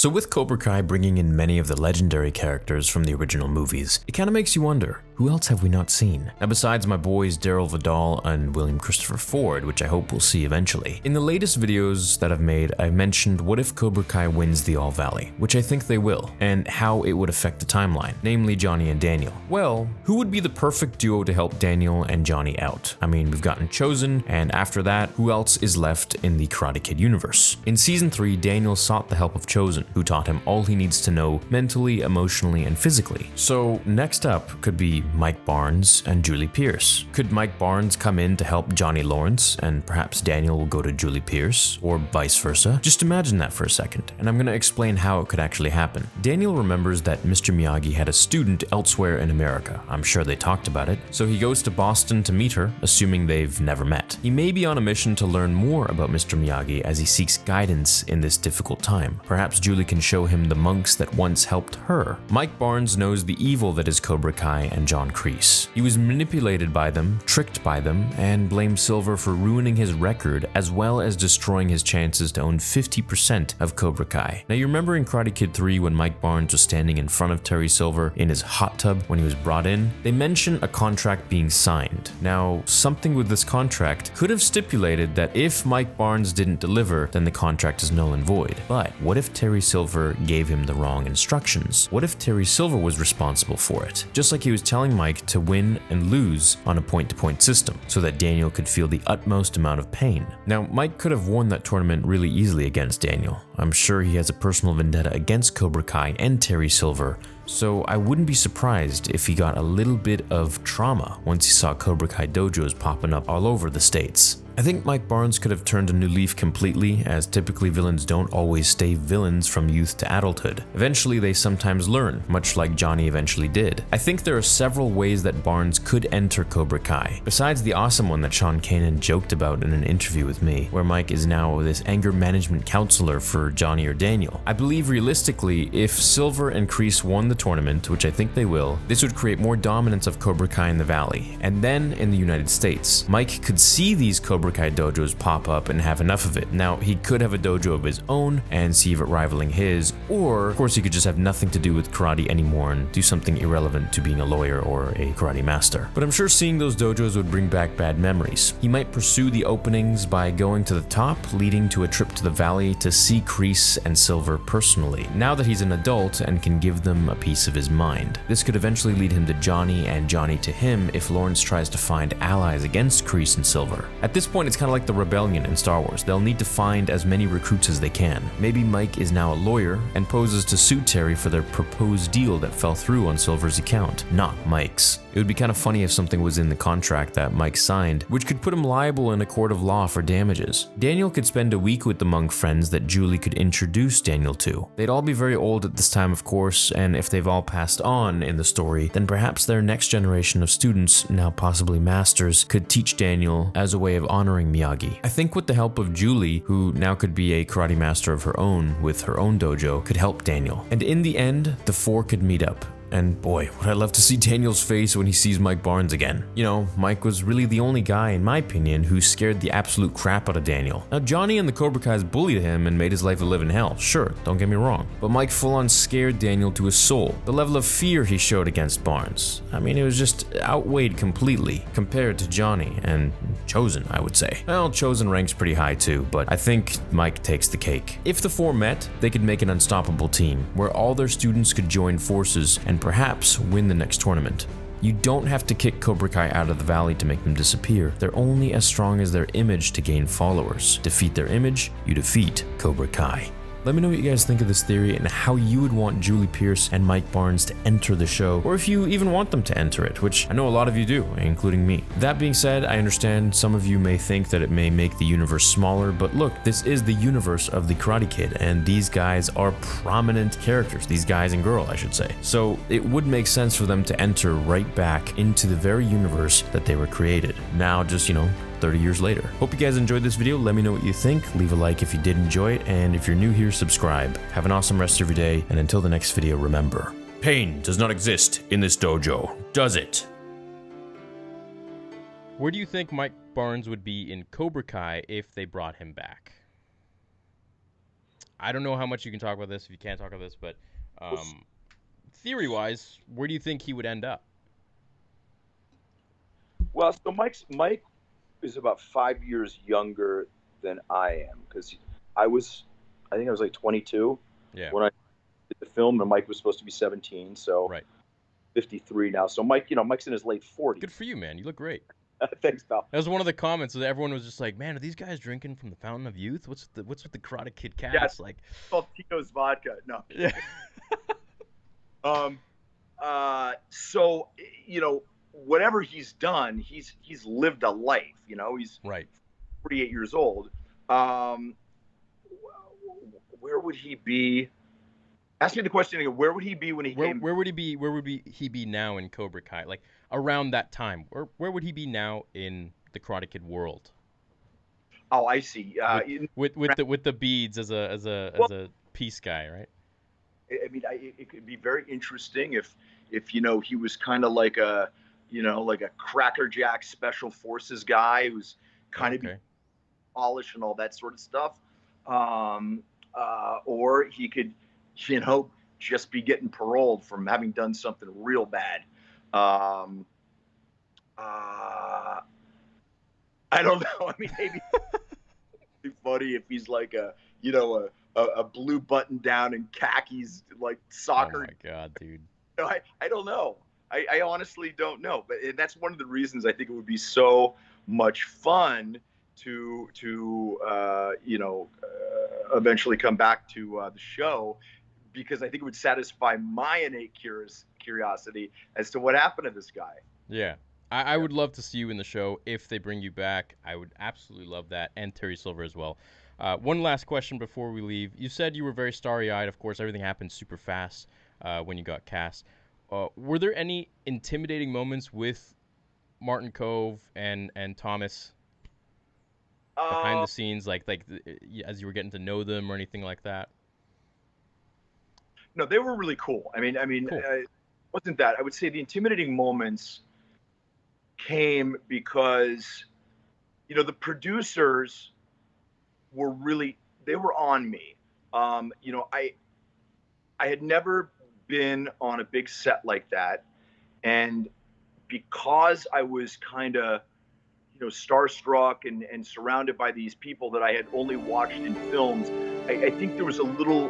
So with Cobra Kai bringing in many of the legendary characters from the original movies, it kind of makes you wonder, who else have we not seen? Now besides my boys Daryl Vidal and William Christopher Ford, which I hope we'll see eventually. In the latest videos that I've made, I've mentioned what if Cobra Kai wins the All Valley, which I think they will, and how it would affect the timeline, namely Johnny and Daniel. Well, who would be the perfect duo to help Daniel and Johnny out? I mean, we've gotten Chozen, and after that, who else is left in the Karate Kid universe? In season 3, Daniel sought the help of Chozen, who taught him all he needs to know mentally, emotionally, and physically. So next up could be Mike Barnes and Julie Pierce. Could Mike Barnes come in to help Johnny Lawrence, and perhaps Daniel will go to Julie Pierce, or vice versa? Just imagine that for a second, and I'm going to explain how it could actually happen. Daniel remembers that Mr. Miyagi had a student elsewhere in America. I'm sure they talked about it. So he goes to Boston to meet her, assuming they've never met. He may be on a mission to learn more about Mr. Miyagi as he seeks guidance in this difficult time. Perhaps Julie can show him the monks that once helped her. Mike Barnes knows the evil that is Cobra Kai and John Kreese. He was manipulated by them, tricked by them, and blamed Silver for ruining his record as well as destroying his chances to own 50% of Cobra Kai. Now you remember in Karate Kid 3 when Mike Barnes was standing in front of Terry Silver in his hot tub when he was brought in? They mention a contract being signed. Now something with this contract could have stipulated that if Mike Barnes didn't deliver, then the contract is null and void. But what if Terry Silver gave him the wrong instructions? What if Terry Silver was responsible for it? Just like he was telling Mike to win and lose on a point-to-point system so that Daniel could feel the utmost amount of pain. Now, Mike could have won that tournament really easily against Daniel. I'm sure he has a personal vendetta against Cobra Kai and Terry Silver, so I wouldn't be surprised if he got a little bit of trauma once he saw Cobra Kai dojos popping up all over the States. I think Mike Barnes could have turned a new leaf completely, as typically villains don't always stay villains from youth to adulthood. Eventually they sometimes learn, much like Johnny eventually did. I think there are several ways that Barnes could enter Cobra Kai, besides the awesome one that Sean Kanan joked about in an interview with me, where Mike is now this anger management counselor for Johnny or Daniel. I believe realistically, if Silver and Kreese won the tournament, which I think they will, this would create more dominance of Cobra Kai in the Valley. And then in the United States, Mike could see these Cobra Kai dojos pop up and have enough of it. Now, he could have a dojo of his own and see if it rivaling his, or of course he could just have nothing to do with karate anymore and do something irrelevant to being a lawyer or a karate master. But I'm sure seeing those dojos would bring back bad memories. He might pursue the openings by going to the top, leading to a trip to the Valley to see Kreese and Silver personally, now that he's an adult and can give them a piece of his mind. This could eventually lead him to Johnny and Johnny to him if Lawrence tries to find allies against Kreese and Silver. At this point, it's kind of like the rebellion in Star Wars. They'll need to find as many recruits as they can. Maybe Mike is now a lawyer and poses to sue Terry for their proposed deal that fell through on Silver's account, not Mike's. It would be kind of funny if something was in the contract that Mike signed, which could put him liable in a court of law for damages. Daniel could spend a week with the monk friends that Julie could introduce Daniel to. They'd all be very old at this time, of course, and if they've all passed on in the story, then perhaps their next generation of students, now possibly masters, could teach Daniel as a way of honoring Miyagi. I think with the help of Julie, who now could be a karate master of her own with her own dojo, could help Daniel. And in the end, the four could meet up. And boy, would I love to see Daniel's face when he sees Mike Barnes again. You know, Mike was really the only guy, in my opinion, who scared the absolute crap out of Daniel. Now, Johnny and the Cobra Kai's bullied him and made his life a living hell, sure, don't get me wrong. But Mike full-on scared Daniel to his soul. The level of fear he showed against Barnes, I mean, it was just outweighed completely compared to Johnny and Chozen, I would say. Well, Chozen ranks pretty high too, but I think Mike takes the cake. If the four met, they could make an unstoppable team, where all their students could join forces and perhaps win the next tournament. You don't have to kick Cobra Kai out of the Valley to make them disappear. They're only as strong as their image to gain followers. Defeat their image, you defeat Cobra Kai. Let me know what you guys think of this theory and how you would want Julie Pierce and Mike Barnes to enter the show, or if you even want them to enter it, which I know a lot of you do, including me. That being said, I understand some of you may think that it may make the universe smaller, but look, this is the universe of the Karate Kid, and these guys are prominent characters, these guys and girl, I should say. So it would make sense for them to enter right back into the very universe that they were created. Now just, 30 years later. Hope you guys enjoyed this video. Let me know what you think. Leave a like if you did enjoy it, and if you're new here, subscribe. Have an awesome rest of your day, and until the next video, remember, pain does not exist in this dojo, does it? Where do you think Mike Barnes would be in Cobra Kai if they brought him back? I don't know how much you can talk about this if you can't talk about this, but theory-wise, where do you think he would end up? Well, so Mike is about 5 years younger than I am because I think I was like 22 Yeah, when I did the film, and Mike was supposed to be 17, so right. 53 now. So Mike, Mike's in his late Good 40s. for you, man. You look great. Thanks, pal. That was one of the comments that everyone was just like, "Man, are these guys drinking from the fountain of youth? What's with the Karate Kid Yeah, it's cast?" Like, called Tito's vodka. No. yeah, Um. So whatever he's done, he's lived a life. He's right. 48 years old. Um. Where would he be? Ask me the question again. Where would he be when he Where came? where would he be? He be now in Cobra Kai? Like around that time, where would he be now in the Karate Kid world? Oh, I see. With with the beads Well, as a peace guy, right? I mean, it could be very interesting if he was kind of like a crackerjack special forces guy who's kind of be Okay. polished and all that sort of stuff. Um, or he could, you know, just be getting paroled from having done something real bad. Um, uh, I don't know. I mean, maybe it'd be funny if he's like a blue button down and khakis, like Oh soccer. my god, dude. I don't know. I honestly don't know. But that's one of the reasons I think it would be so much fun to eventually come back to the show, because I think it would satisfy my innate curiosity as to what happened to this guy. Yeah. I Yeah. would love to see you in the show if they bring you back. I would absolutely love that, and Terry Silver as well. One last question before we leave. You said you were very starry eyed. Of course, everything happened super fast when you got cast. Were there any intimidating moments with Martin Cove and Thomas behind Uh, the scenes, as you were getting to know them or anything like that? no, they were really cool. Cool. Wasn't that? I would say the intimidating moments came because the producers were really they were on me. I had never been on a big set like that, and because I was kind of starstruck and surrounded by these people that I had only watched in films, I think there was a little